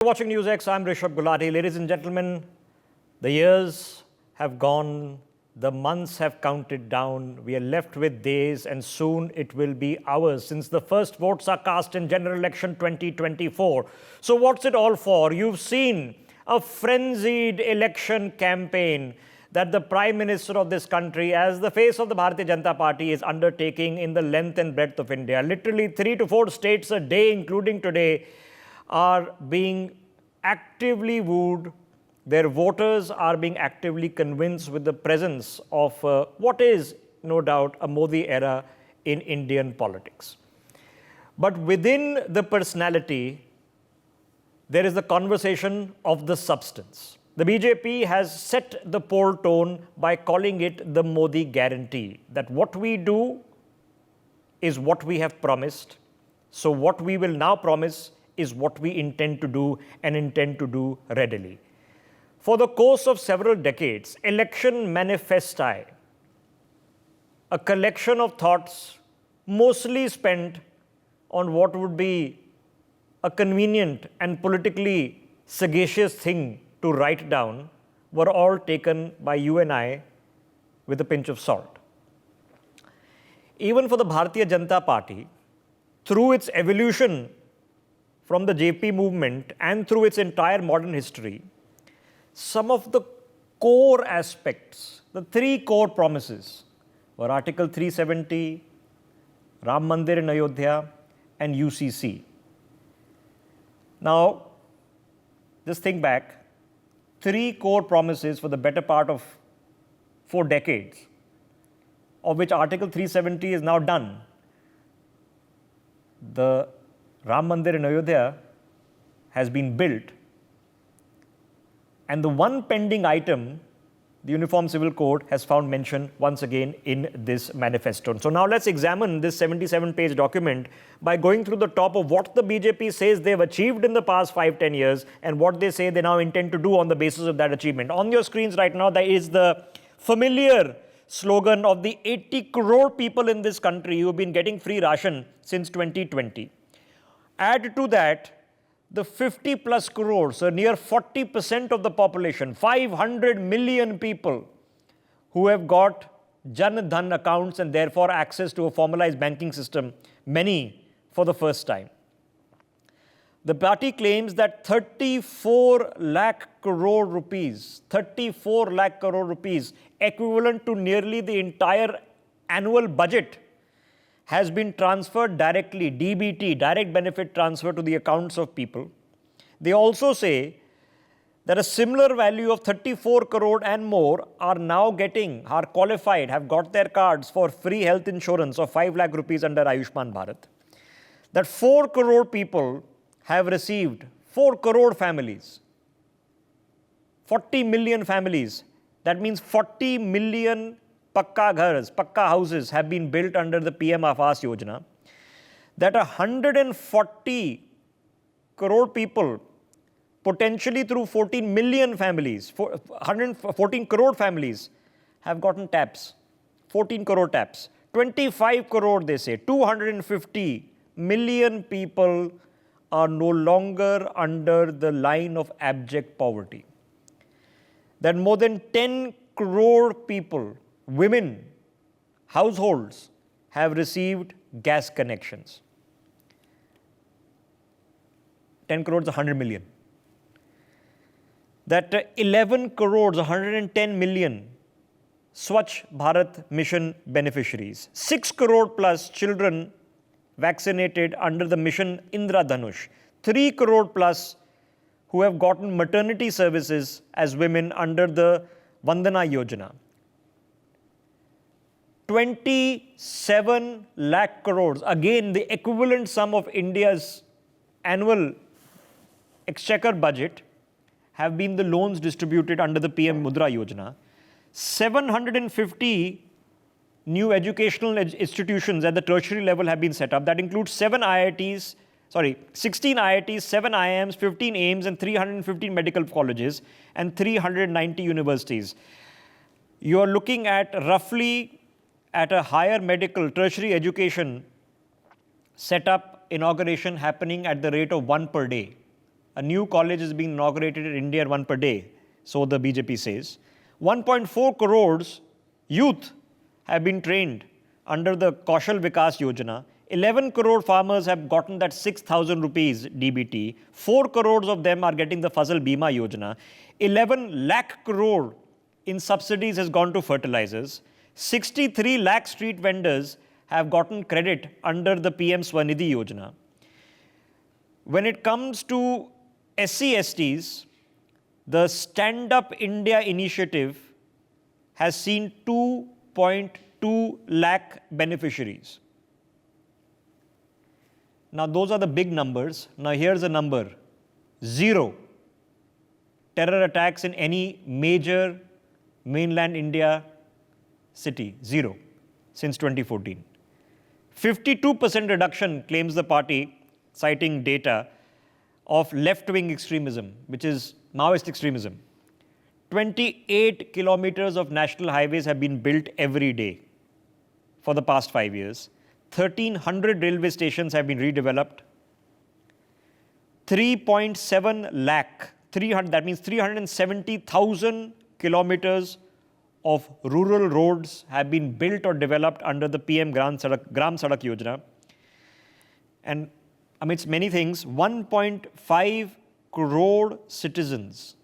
Watching NewsX, I'm Rishabh Gulati. Ladies and gentlemen, the years have gone, the months have counted down. We are left with days and soon it will be hours since the first votes are cast in general election 2024. So what's it all for? You've seen a frenzied election campaign that the Prime Minister of this country, as the face of the Bharatiya Janata Party, is undertaking in the length and breadth of India. Literally 3 to 4 states a day, including today, are being actively wooed. Their voters are being actively convinced with the presence of what is, no doubt, a Modi era in Indian politics. But within the personality, there is the conversation of the substance. The BJP has set the poll tone by calling it the Modi guarantee, that what we do is what we have promised. So what we will now promise is what we intend to do and intend to do readily. For the course of several decades, election manifesti, a collection of thoughts mostly spent on what would be a convenient and politically sagacious thing to write down, were all taken by you and I with a pinch of salt. Even for the Bharatiya Janata Party, through its evolution from the JP movement and through its entire modern history, some of the core aspects, the 3 core promises, were Article 370, Ram Mandir in Ayodhya, and UCC. Now, just think back, 3 core promises for the better part of 4 decades, of which Article 370 is now done. The Ram Mandir in Ayodhya has been built, and the one pending item, the Uniform Civil Code, has found mention once again in this manifesto. So now let's examine this 77-page document by going through the top of what the BJP says they've achieved in the past 5-10 years and what they say they now intend to do on the basis of that achievement. On your screens right now, there is the familiar slogan of the 80 crore people in this country who have been getting free ration since 2020. Add to that the 50 plus crores, so near 40% of the population, 500 million people who have got Jan Dhan accounts and therefore access to a formalized banking system, many for the first time. The party claims that 34 lakh crore rupees, equivalent to nearly the entire annual budget, has been transferred directly, DBT, direct benefit transfer, to the accounts of people. They also say that a similar value of 34 crore and more are now are qualified, have got their cards for free health insurance of 5 lakh rupees under Ayushman Bharat. That 4 crore people have received, 4 crore families, 40 million families, that means 40 million Pakka ghars, Pakka houses have been built under the PM Yojana, that 140 crore people, potentially through 14 million families, 114 crore families, have gotten taps, 14 crore taps. 25 crore, they say, 250 million people are no longer under the line of abject poverty. That more than 10 crore people, women, households, have received gas connections. 10 crores, 100 million. That 11 crores, 110 million Swachh Bharat mission beneficiaries. 6 crore plus children vaccinated under the mission Indra Dhanush. 3 crore plus who have gotten maternity services as women under the Vandana Yojana. 27 lakh crores, again the equivalent sum of India's annual exchequer budget, have been the loans distributed under the PM Mudra Yojana. 750 new educational institutions at the tertiary level have been set up. That includes 16 IITs, 7 IIMs, 15 AIIMS and 315 medical colleges and 390 universities. You are looking at roughly at a higher medical tertiary education setup inauguration happening at the rate of 1 per day. A new college is being inaugurated in India, one per day, so the BJP says. 1.4 crores youth have been trained under the Kaushal Vikas Yojana. 11 crore farmers have gotten that 6,000 rupees DBT. 4 crores of them are getting the Fasal Bima Yojana. 11 lakh crore in subsidies has gone to fertilizers. 63 lakh street vendors have gotten credit under the PM Swanidhi Yojana. When it comes to SC/STs, the Stand Up India initiative has seen 2.2 lakh beneficiaries. Now, those are the big numbers. Now, here's a number. 0 terror attacks in any major mainland India city. 0 since 2014. 52% reduction, claims the party, citing data of left-wing extremism, which is Maoist extremism. 28 kilometers of national highways have been built every day for the past 5 years. 1,300 railway stations have been redeveloped. 3.7 lakh, that means 370,000 kilometers of rural roads have been built or developed under the PM Gram Sadak Yojana. And amidst many things, 1.5 crore citizens,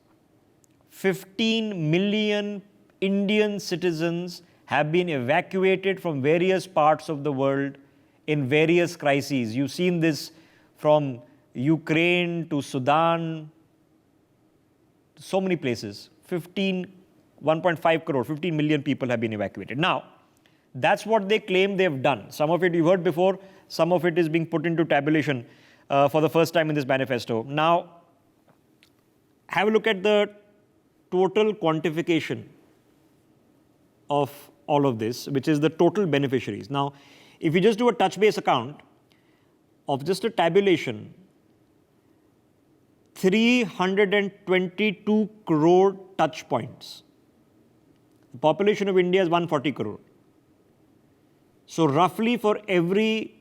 15 million Indian citizens have been evacuated from various parts of the world in various crises. You've seen this from Ukraine to Sudan, so many places. 1.5 crore, 15 million people have been evacuated. Now, that's what they claim they've done. Some of it you've heard before, some of it is being put into tabulation for the first time in this manifesto. Now, have a look at the total quantification of all of this, which is the total beneficiaries. Now, if you just do a touch base account of just a tabulation, 322 crore touch points. The population of India is 140 crore. So roughly for every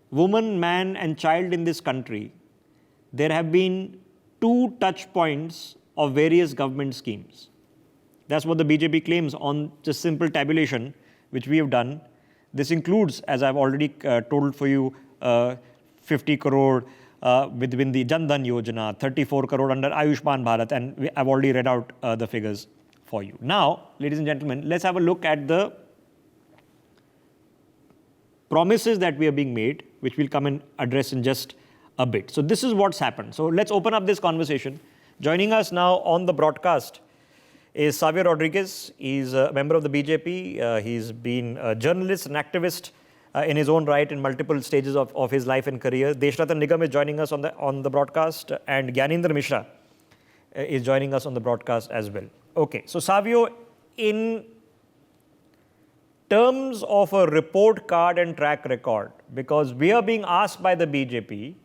woman, man and child in this country, there have been 2 touch points of various government schemes. That's what the BJP claims on just simple tabulation, which we have done. This includes, as I've already told for you, 50 crore within the Jan Dhan Yojana, 34 crore under Ayushman Bharat, and I've already read out the figures for you. Now, ladies and gentlemen, let's have a look at the promises that we are being made, which we'll come and address in just a bit. So this is what's happened. So let's open up this conversation. Joining us now on the broadcast is Xavier Rodriguez. He's a member of the BJP. He's been a journalist, an activist in his own right in multiple stages of his life and career. Deshratan Nigam is joining us on the broadcast, and Gyanendra Mishra is joining us on the broadcast as well. Okay, so Savio, in terms of a report card and track record, because we are being asked by the BJP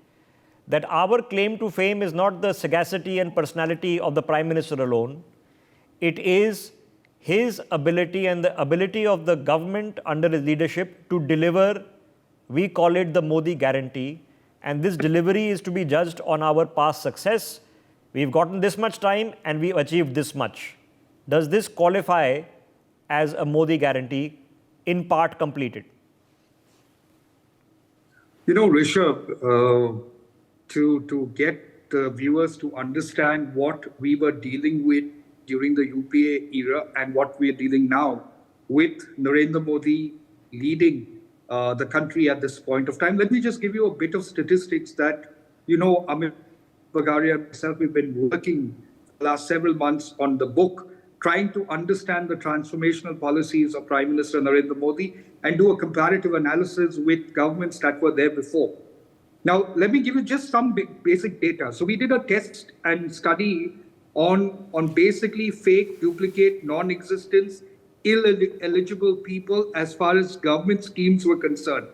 that our claim to fame is not the sagacity and personality of the Prime Minister alone, it is his ability and the ability of the government under his leadership to deliver. We call it the Modi guarantee, and this delivery is to be judged on our past success. We've gotten this much time and we've achieved this much. Does this qualify as a Modi guarantee in part completed? You know, Rishabh, to get the viewers to understand what we were dealing with during the UPA era and what we are dealing now with Narendra Modi leading the country at this point of time, let me just give you a bit of statistics that, you know, Amit Bagaria and myself, we've been working the last several months on the book, trying to understand the transformational policies of Prime Minister Narendra Modi and do a comparative analysis with governments that were there before. Now, let me give you just some basic data. So we did a test and study on basically fake, duplicate, non-existence, eligible people as far as government schemes were concerned.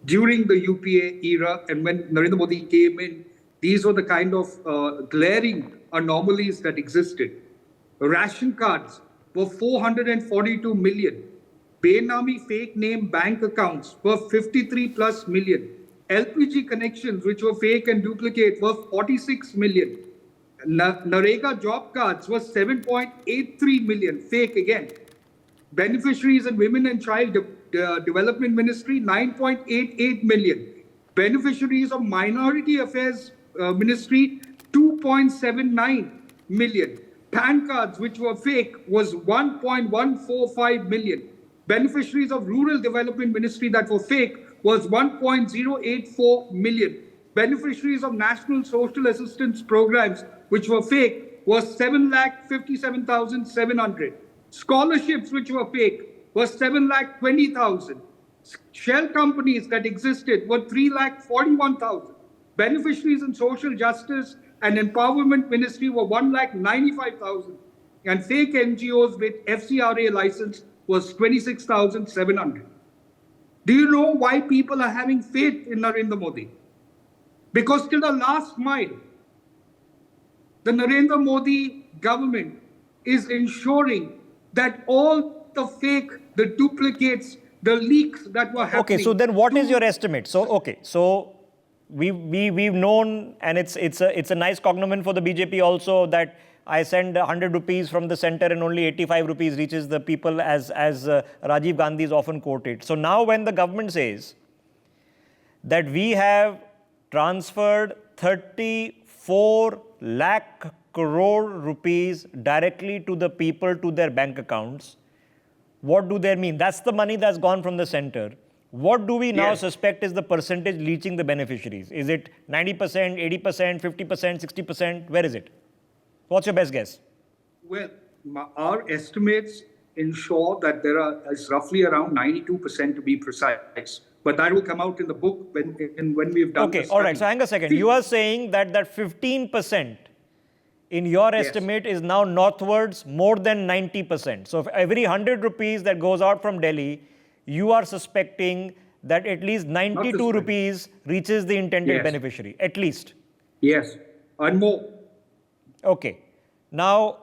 During the UPA era and when Narendra Modi came in, these were the kind of glaring anomalies that existed. Ration cards were 442 million. Benami fake name bank accounts were 53 plus million. LPG connections, which were fake and duplicate, were 46 million. Narega job cards was 7.83 million, fake again. Beneficiaries in Women and Child Development Ministry, 9.88 million. Beneficiaries of Minority Affairs Ministry, 2.79 million. PAN cards, which were fake, was 1.145 million. Beneficiaries of Rural Development Ministry that were fake was 1.084 million. Beneficiaries of National Social Assistance Programs, which were fake, was 7,57,700. Scholarships, which were fake, was 7,20,000. Shell companies that existed were 3,41,000. Beneficiaries in Social Justice and Empowerment Ministry were 1,95,000. And fake NGOs with FCRA license was 26,700. Do you know why people are having faith in Narendra Modi? Because till the last mile, the Narendra Modi government is ensuring that all the fake, the duplicates, the leaks that were happening. Okay, so then what is your estimate? So we've known, and it's a nice cognomen for the BJP also, that I send 100 rupees from the center and only 85 rupees reaches the people, as Rajiv Gandhi is often quoted. So now when the government says that we have transferred 34 lakh crore rupees directly to the people, to their bank accounts, what do they mean? That's the money that's gone from the center. What do we now suspect is the percentage reaching the beneficiaries? Is it 90%, 80%, 50%, 60%? Where is it? What's your best guess? Well, our estimates ensure that is roughly around 92% to be precise. But that will come out in the book when we've done Okay, all right. So hang a second. You are saying that 15% in your estimate is now northwards more than 90%. So for every 100 rupees that goes out from Delhi, you are suspecting that at least 92 rupees reaches the intended beneficiary, at least. Yes, and more. Okay. Now,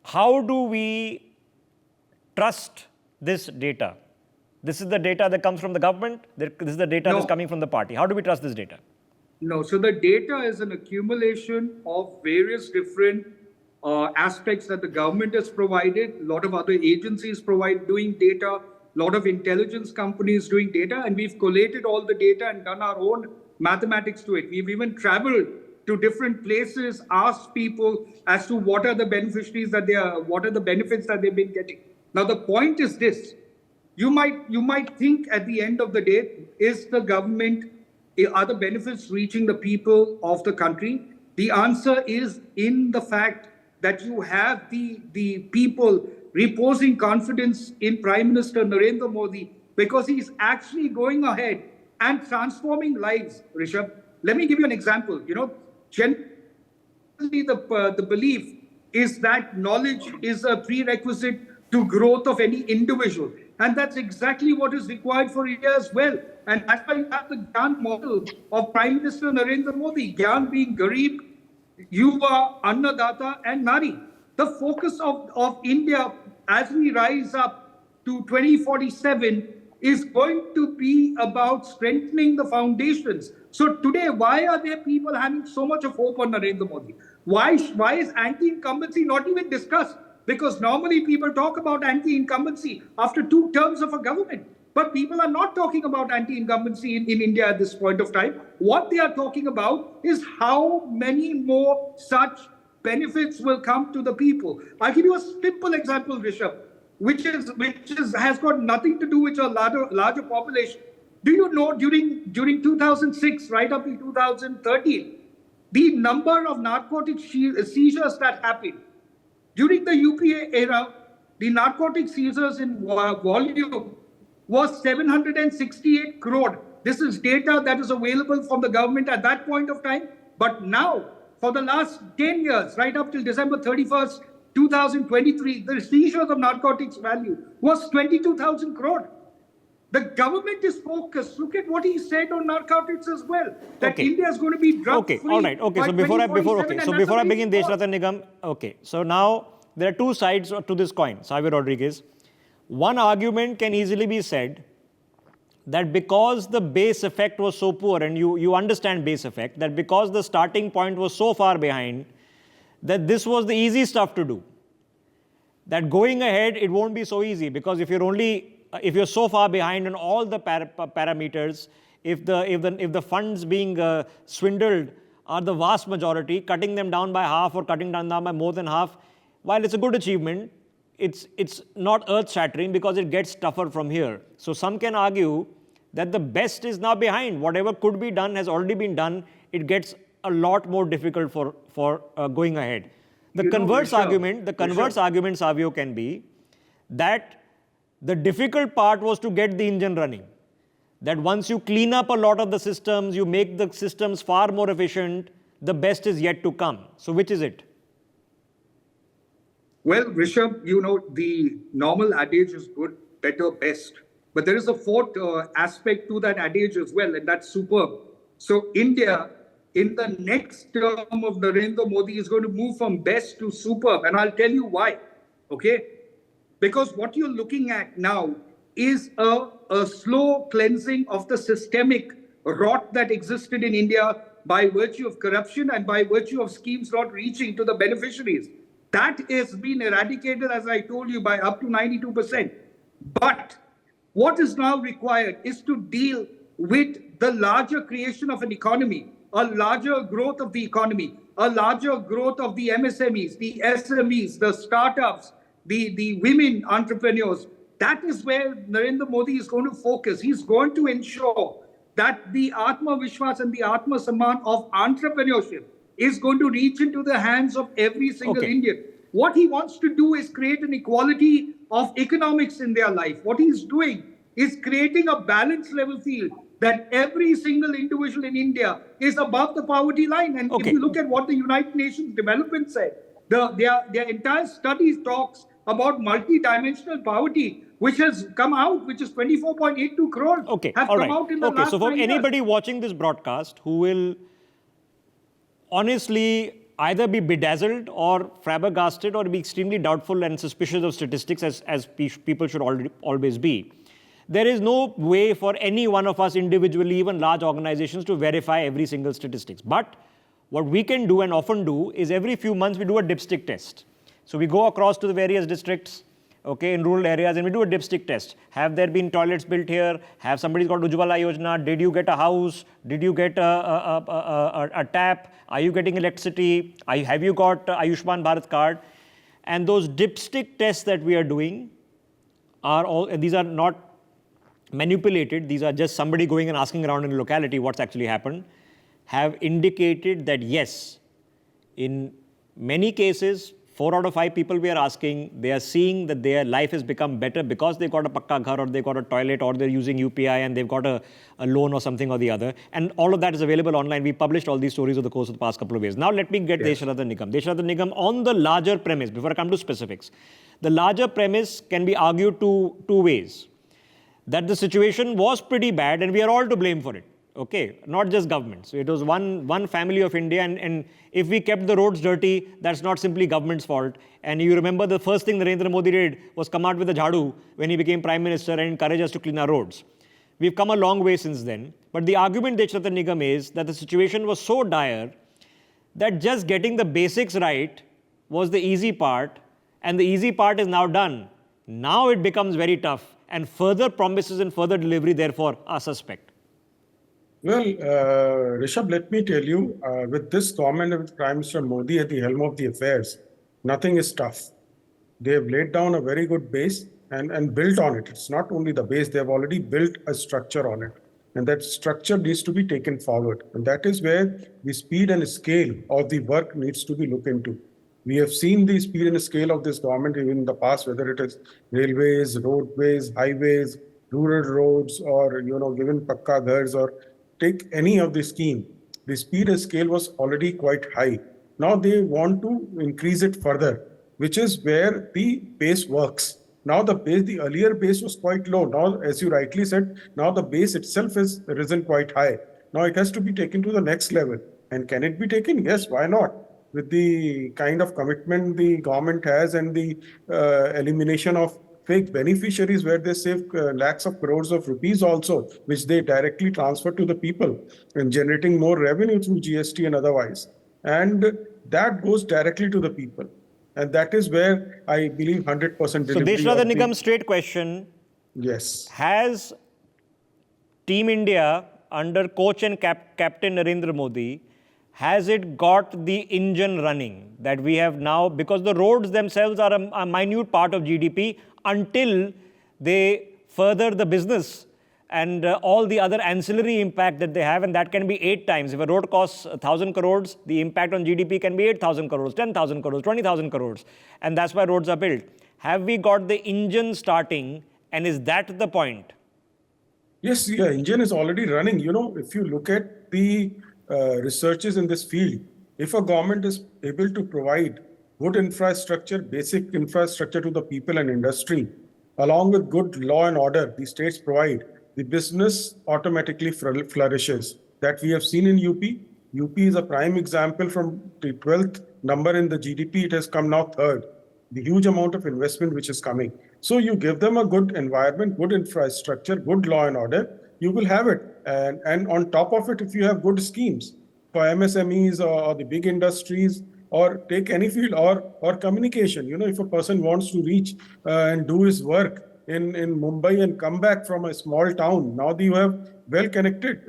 how do we trust this data? This is the data that comes from the government. This is the data that's coming from the party. How do we trust this data? No, so the data is an accumulation of various different aspects that the government has provided. A lot of other agencies doing data. A lot of intelligence companies doing data. And we've collated all the data and done our own mathematics to it. We've even traveled to different places, asked people as to what are the beneficiaries what are the benefits that they've been getting. Now, the point is this. You might think at the end of the day, are the benefits reaching the people of the country? The answer is in the fact that you have the people reposing confidence in Prime Minister Narendra Modi, because he's actually going ahead and transforming lives, Rishabh. Let me give you an example. Generally the belief is that knowledge is a prerequisite to growth of any individual. And that's exactly what is required for India as well. And that's why you have the Gyan model of Prime Minister Narendra Modi, Gyan being Garib, Yuva, Annadata and Nari. The focus of India as we rise up to 2047 is going to be about strengthening the foundations. So today, why are there people having so much of hope on Narendra Modi? Why is anti-incumbency not even discussed? Because normally people talk about anti-incumbency after 2 terms of a government. But people are not talking about anti-incumbency in India at this point of time. What they are talking about is how many more such benefits will come to the people. I'll give you a simple example, Rishabh, which has got nothing to do with a larger population. Do you know during 2006, right up to 2013, the number of narcotic seizures that happened? During the UPA era, the narcotic seizures in volume was 768 crore. This is data that is available from the government at that point of time. But now, for the last 10 years, right up till December 31st, 2023, the seizures of narcotics value was 22,000 crore. The government is focused. Look at what he said on narcotics as well. That India is going to be drug-free. Okay, all right. Okay, so before I begin, Deshratan Nigam, okay. So now there are two sides to this coin, Xavier Rodriguez. One argument can easily be said that because the base effect was so poor, and you understand base effect, that because the starting point was so far behind, that this was the easy stuff to do. That going ahead, it won't be so easy, because if you're so far behind on all the parameters, if the funds being swindled are the vast majority, cutting them down by half or cutting down by more than half, while it's a good achievement, it's not earth-shattering, because it gets tougher from here. So some can argue that the best is now behind. Whatever could be done has already been done. It gets a lot more difficult for going ahead. The converse argument, Savio, can be that the difficult part was to get the engine running. That once you clean up a lot of the systems, you make the systems far more efficient, the best is yet to come. So which is it? Well, Rishabh, the normal adage is good, better, best. But there is a fourth aspect to that adage as well, and that's superb. So India, in the next term of Narendra Modi, is going to move from best to superb. And I'll tell you why. Okay? Because what you're looking at now is a slow cleansing of the systemic rot that existed in India by virtue of corruption and by virtue of schemes not reaching to the beneficiaries. That has been eradicated, as I told you, by up to 92%. But what is now required is to deal with the larger creation of an economy, a larger growth of the economy, a larger growth of the MSMEs, the SMEs, the startups, the women entrepreneurs. That is where Narendra Modi is going to focus. He's going to ensure that the Atma Vishwas and the Atma Samman of entrepreneurship is going to reach into the hands of every single Indian. What he wants to do is create an equality of economics in their life. What he's doing is creating a balanced level field that every single individual in India is above the poverty line. And if you look at what the United Nations Development said, their entire study talks about multi-dimensional poverty, which has come out, which is 24.82 crore. Out in the last so for anybody watching this broadcast who will honestly either be bedazzled or flabbergasted or be extremely doubtful and suspicious of statistics, as people should always be, there is no way for any one of us individually, even large organizations, to verify every single statistics. But what we can do and often do is every few months we do a dipstick test. So we go across to the various districts, in rural areas, and we do a dipstick test. Have there been toilets built here? Have somebody got Ujjwala Yojana? Did you get a house? Did you get a tap? Are you getting electricity? Have you got Ayushman Bharat card? And those dipstick tests that we are doing these are not manipulated. These are just somebody going and asking around in a locality what's actually happened, have indicated that yes, in many cases, 4 out of 5 people we are asking, they are seeing that their life has become better because they got a pakka ghar, or they got a toilet, or they're using UPI and they've got a loan or something or the other. And all of that is available online. We published all these stories over the course of the past couple of years. Now let me get Desharada Nigam. Desharada Nigam, on the larger premise, before I come to specifics, the larger premise can be argued two ways. That the situation was pretty bad and we are all to blame for it. Not just government. So it was one family of India, and if we kept the roads dirty, that's not simply government's fault. And you remember the first thing Narendra Modi did was come out with a jhadu when he became Prime Minister and encourage us to clean our roads. We've come a long way since then. But the argument, Desharada Nigam, is that the situation was so dire that just getting the basics right was the easy part, and the easy part is now done. Now it becomes very tough, and further promises and further delivery, therefore, are suspect. Well, Rishabh, let me tell you, with this government and with Prime Minister Modi at the helm of the affairs, nothing is tough. They have laid down a very good base and built on it. It's not only the base, they have already built a structure on it. And that structure needs to be taken forward. And that is where the speed and scale of the work needs to be looked into. We have seen the speed and scale of this government even in the past, whether it is railways, roadways, highways, rural roads, or, given pakka ghars, or take any of the scheme. The speed and scale was already quite high. Now they want to increase it further, which is where the base works. Now the earlier base was quite low. Now, as you rightly said, now the base itself has risen quite high. Now it has to be taken to the next level. And can it be taken? Yes, why not? With the kind of commitment the government has and the elimination of fake beneficiaries, where they save lakhs of crores of rupees also, which they directly transfer to the people and generating more revenue through GST and otherwise. And that goes directly to the people. And that is where I believe 100% So delivery Deshratha of the- Nigam, straight question. Yes. Has Team India under coach and captain Narendra Modi, has it got the engine running that we have now? Because the roads themselves are a minute part of GDP until they further the business and all the other ancillary impact that they have, and that can be 8 times. If a road costs 1,000 crores, the impact on GDP can be 8,000 crores, 10,000 crores, 20,000 crores. And that's why roads are built. Have we got the engine starting, and is that the point? Yes, yeah, engine is already running. You know, if you look at the researches in this field, if a government is able to provide good infrastructure, basic infrastructure to the people and industry, along with good law and order, the states provide, the business automatically flourishes. That we have seen in UP. UP is a prime example. From the 12th number in the GDP, it has come now 3rd. The huge amount of investment which is coming. So you give them a good environment, good infrastructure, good law and order, you will have it. And on top of it, if you have good schemes for MSMEs or the big industries, or take any field, or communication. You know, if a person wants to reach and do his work in Mumbai and come back from a small town, now you have well-connected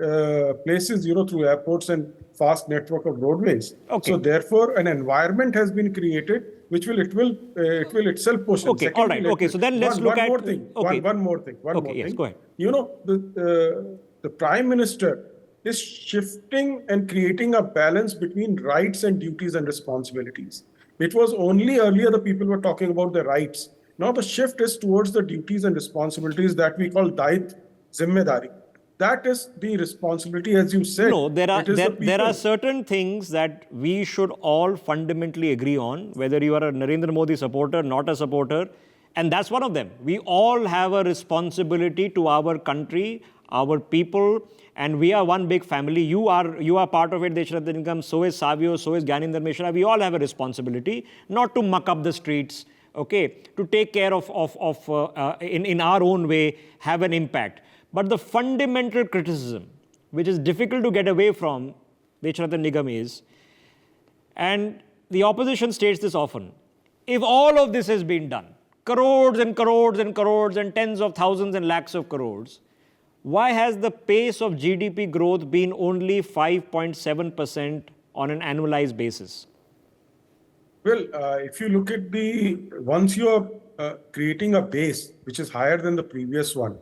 places, you know, through airports and fast network of roadways. Okay. So therefore, an environment has been created which will itself push. Okay, all right. Okay, so then let's look at one more thing. Okay. One more thing. Okay, yes, go ahead. You know, the Prime Minister is shifting and creating a balance between rights and duties and responsibilities. It was only earlier the people were talking about the rights. Now the shift is towards the duties and responsibilities that we call Dait Zimmedari. That is the responsibility, as you said. No, there there are certain things that we should all fundamentally agree on, whether you are a Narendra Modi supporter, not a supporter, and that's one of them. We all have a responsibility to our country, our people, and we are one big family. You are part of it, Deshratha Nigam, so is Savio, so is Gyanendra Mishra. We all have a responsibility not to muck up the streets, okay, to take care of in our own way, have an impact. But the fundamental criticism, which is difficult to get away from, Deshratha Nigam, is, and the opposition states this often, if all of this has been done, crores and crores and crores and tens of thousands and lakhs of crores, why has the pace of GDP growth been only 5.7% on an annualized basis? Well, if you look at once you are creating a base which is higher than the previous one,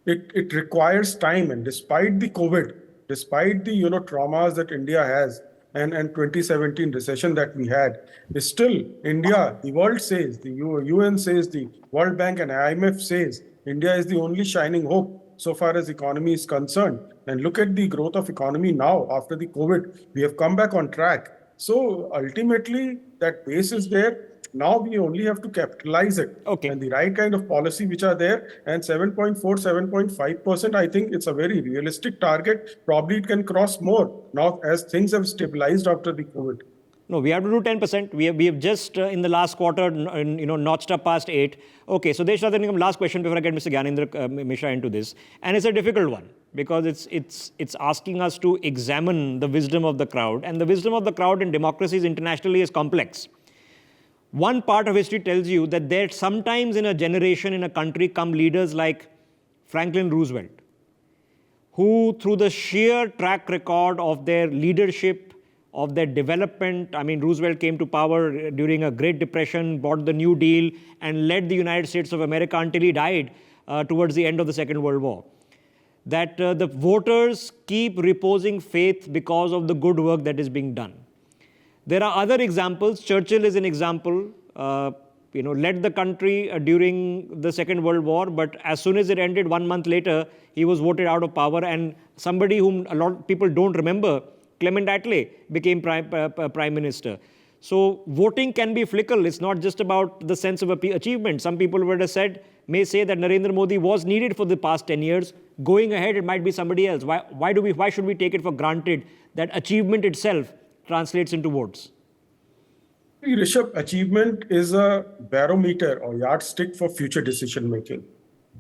it requires time. And despite the COVID, despite the traumas that India has, and 2017 recession that we had, is still India, the world says, the UN says, the World Bank and IMF says, India is the only shining hope so far as economy is concerned. And look at the growth of economy now after the COVID. We have come back on track. So ultimately, that base is there. Now we only have to capitalize it. Okay. And the right kind of policy which are there. And 7.4, 7.5%, I think it's a very realistic target. Probably it can cross more now as things have stabilized after the COVID. No, we have to do 10%. We have just in the last quarter, notched up past 8. Okay, so Deshratha Nigam, last question before I get Mr. Gyanendra Mishra into this, and it's a difficult one because it's asking us to examine the wisdom of the crowd, and the wisdom of the crowd in democracies internationally is complex. One part of history tells you that there sometimes in a generation in a country come leaders like Franklin Roosevelt, who through the sheer track record of their leadership, of their development. I mean, Roosevelt came to power during a Great Depression, bought the New Deal, and led the United States of America until he died towards the end of the Second World War. That the voters keep reposing faith because of the good work that is being done. There are other examples. Churchill is an example. Led the country during the Second World War, but as soon as it ended, 1 month later, he was voted out of power. And somebody whom a lot of people don't remember, Clement Attlee, became prime minister. So voting can be fickle. It's not just about the sense of achievement. Some people may say that Narendra Modi was needed for the past 10 years. Going ahead, it might be somebody else. Why should we take it for granted that achievement itself translates into votes? Rishabh, achievement is a barometer or yardstick for future decision making.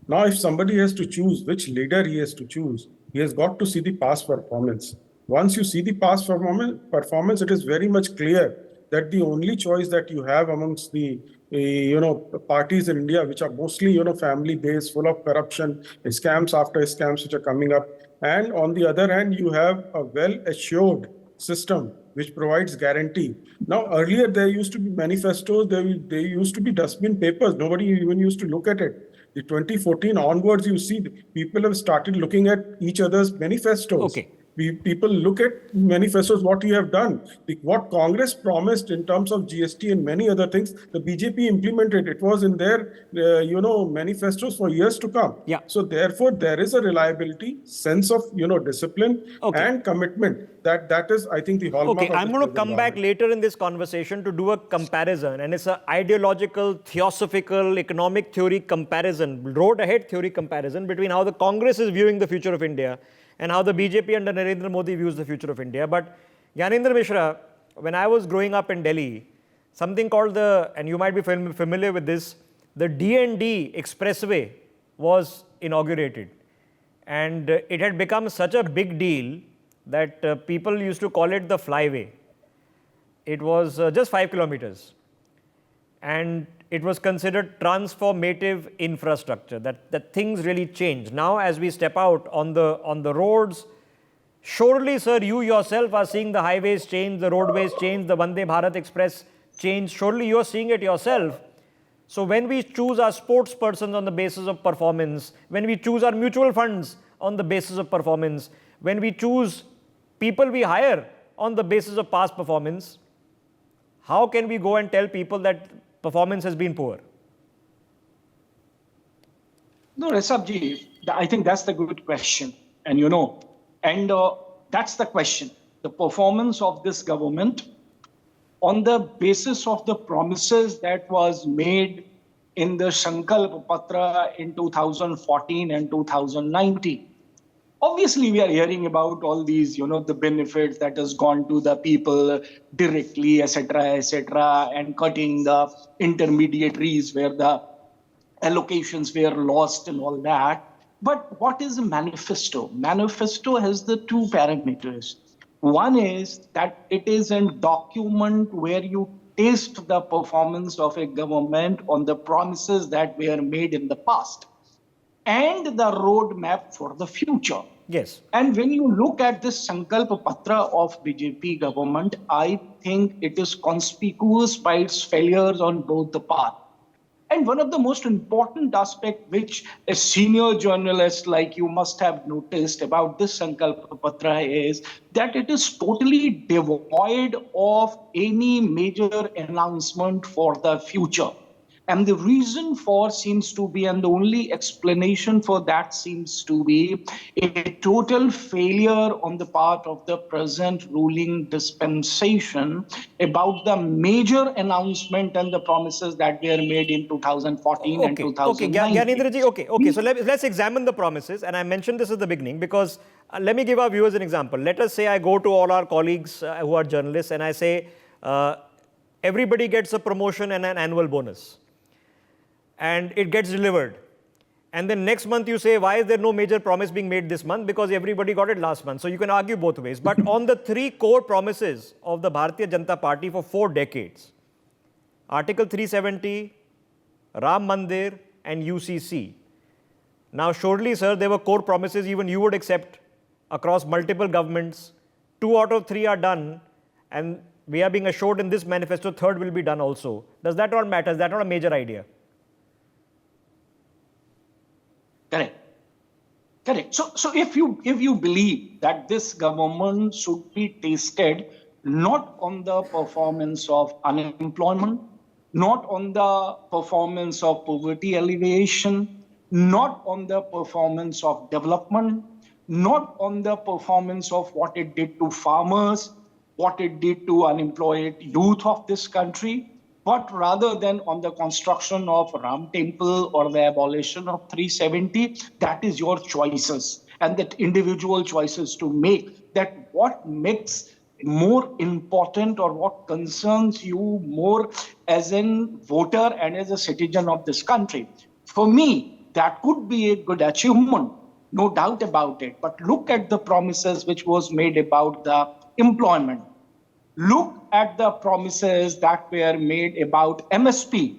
Now, if somebody has to choose which leader he has to choose, he has got to see the past performance. Once you see the past performance, it is very much clear that the only choice that you have amongst the parties in India, which are mostly family based, full of corruption, scams after scams which are coming up, and on the other hand, you have a well assured system which provides guarantee. Now, earlier there used to be manifestos, there used to be dustbin papers. Nobody even used to look at it. The 2014 onwards, you see people have started looking at each other's manifestos. Okay. People look at manifestos, what you have done. What Congress promised in terms of GST and many other things, the BJP implemented. It was in their, manifestos for years to come. Yeah. So therefore, there is a reliability, sense of, discipline and commitment. That is, I think, the hallmark. Okay, I'm going to come back later in this conversation to do a comparison, and it's an ideological, theosophical, economic theory comparison, road ahead theory comparison between how the Congress is viewing the future of India and how the BJP under Narendra Modi views the future of India. But Gyanendra Mishra, when I was growing up in Delhi, something called and you might be familiar with this, the D&D Expressway was inaugurated. And it had become such a big deal that people used to call it the flyway. It was just 5 kilometers. And it was considered transformative infrastructure, that things really changed. Now, as we step out on the roads, surely, sir, you yourself are seeing the highways change, the roadways change, the Vande Bharat Express change. Surely you are seeing it yourself. So when we choose our sports persons on the basis of performance, when we choose our mutual funds on the basis of performance, when we choose people we hire on the basis of past performance, how can we go and tell people that performance has been poor? No, Rishabh, I think that's the good question. And that's the question. The performance of this government on the basis of the promises that was made in the Sankalp Patra in 2014 and 2019. Obviously, we are hearing about all these, the benefits that has gone to the people directly, etc., and cutting the intermediaries where the allocations were lost and all that. But what is a manifesto? Manifesto has the two parameters. One is that it is a document where you test the performance of a government on the promises that were made in the past and the roadmap for the future. Yes. And when you look at this Sankalp Patra of BJP government, I think it is conspicuous by its failures on both the paths. And one of the most important aspects which a senior journalist like you must have noticed about this Sankalp Patra is that it is totally devoid of any major announcement for the future. And the reason for seems to be, and the only explanation for that seems to be a total failure on the part of the present ruling dispensation about the major announcement and the promises that were made in 2014 and 2019. Okay, so let's examine the promises. And I mentioned this at the beginning because let me give our viewers an example. Let us say I go to all our colleagues who are journalists and I say, everybody gets a promotion and an annual bonus. And it gets delivered. And then next month you say, why is there no major promise being made this month? Because everybody got it last month. So you can argue both ways. But on the three core promises of the Bharatiya Janata Party for 4 decades, Article 370, Ram Mandir and UCC. Now surely, sir, there were core promises even you would accept across multiple governments. 2 out of 3 are done. And we are being assured in this manifesto, 3rd will be done also. Does that not matter? Is that not a major idea? Correct. So if you believe that this government should be tested not on the performance of unemployment, not on the performance of poverty alleviation, not on the performance of development, not on the performance of what it did to farmers, what it did to unemployed youth of this country, but rather than on the construction of Ram Temple or the abolition of 370, that is your choices and that individual choices to make, that what makes more important or what concerns you more as a voter and as a citizen of this country. For me, that could be a good achievement, no doubt about it. But look at the promises which was made about the employment. Look at the promises that were made about MSP.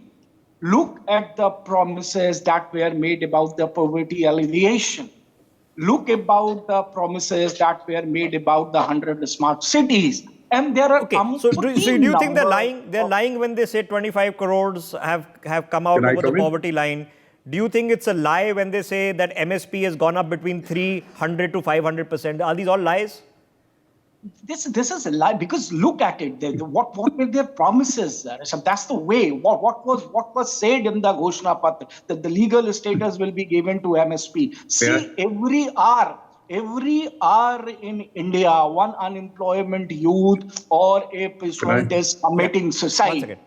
Look at the promises that were made about the poverty alleviation. Look about the promises that were made about the 100 smart cities. And there are Okay, so do you think they're lying? They're of- lying when they say 25 crores have come out Can I over the come in? poverty line. Do you think it's a lie when they say that MSP has gone up between 300 to 500%? Are these all lies? This is a lie, because look at it. What were their promises? Rishabh? That's the way. What was said in the Ghoshna Patra, that the legal status will be given to MSP. See, every hour in India, one unemployment youth or a patient is committing One suicide. second.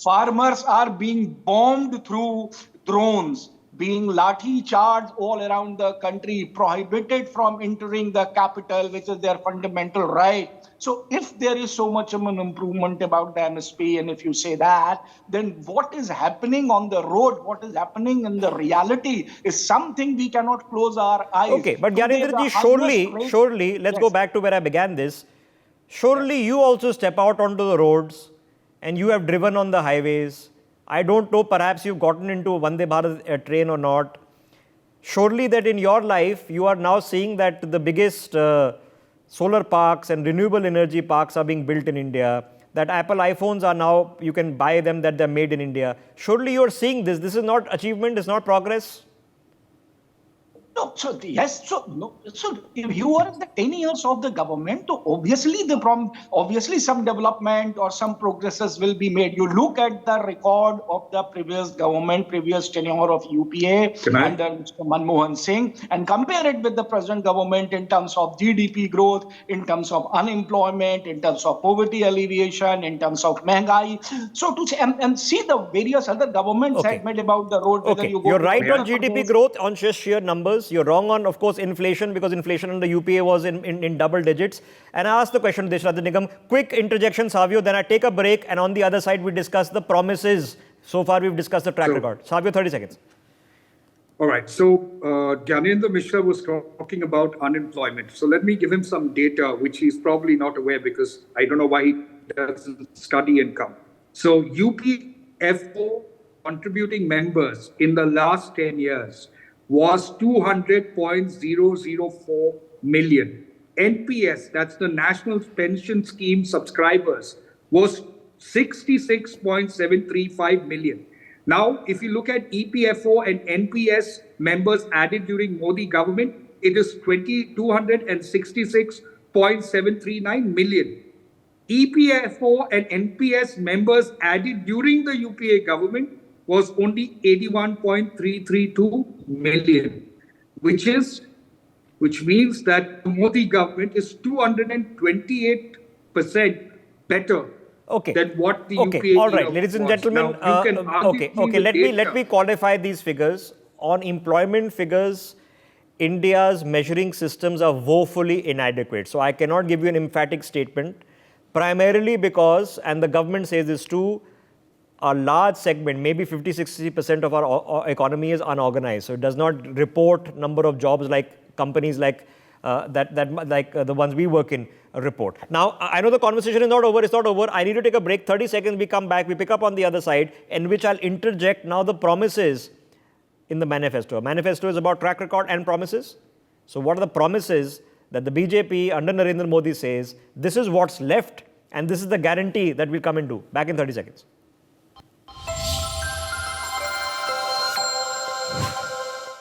Farmers are being bombed through drones, being lathi charged all around the country, prohibited from entering the capital, which is their fundamental right. So if there is so much of an improvement about the MSP, and if you say that, then what is happening on the road, what is happening in the reality is something we cannot close our eyes. Okay, but Today, Gyanendra ji, the highest rate- surely, let's go Yes. back to where I began this. Surely you also step out onto the roads and you have driven on the highways. I don't know, perhaps you've gotten into a Vande Bharat train or not. Surely that in your life, you are now seeing that the biggest solar parks and renewable energy parks are being built in India, that Apple iPhones are now, you can buy them, that they're made in India. Surely you're seeing this. This is not achievement, it's not progress. No, so yes, so if you are in the 10 years of the government, so obviously some development or some progresses will be made. You look at the record of the previous government, previous tenure of UPA under Mr. Manmohan Singh, and compare it with the present government in terms of GDP growth, in terms of unemployment, in terms of poverty alleviation, in terms of Mehgai. So to say, and see the various other governments Okay. had made about the road. Whether Okay, you go you're to right on Uttar GDP Pradesh- growth, on just sheer numbers. You're wrong on, of course, inflation, because inflation under UPA was in double digits. And I asked the question, Deshratna Nigam, quick interjection, Savio, then I take a break, and on the other side, we discuss the promises. So far, we've discussed the track record. Savio, 30 seconds. All right. So Gyanendra Mishra was talking about unemployment. So let me give him some data, which he's probably not aware, because I don't know why he doesn't study income. So UPFO contributing members in the last 10 years was 200.004 million. NPS, that's the National Pension Scheme subscribers, was 66.735 million. Now, if you look at EPFO and NPS members added during Modi government, it is 266.739 million. EPFO and NPS members added during the UPA government was only 81.332 million, which means that the Modi government is 228% better than what the UPA all right, era ladies and was. gentlemen. Now, you can argue the Let me qualify these figures. On employment figures, India's measuring systems are woefully inadequate. So I cannot give you an emphatic statement, primarily because, and the government says this too, a large segment, maybe 50-60% of our economy is unorganized. So it does not report number of jobs like companies like the ones we work in report. Now, I know the conversation is not over. It's not over. I need to take a break. 30 seconds. We come back. We pick up on the other side, in which I'll interject now the promises in the manifesto. Manifesto is about track record and promises. So what are the promises that the BJP under Narendra Modi says, this is what's left, and this is the guarantee that we'll come and do? Back in 30 seconds.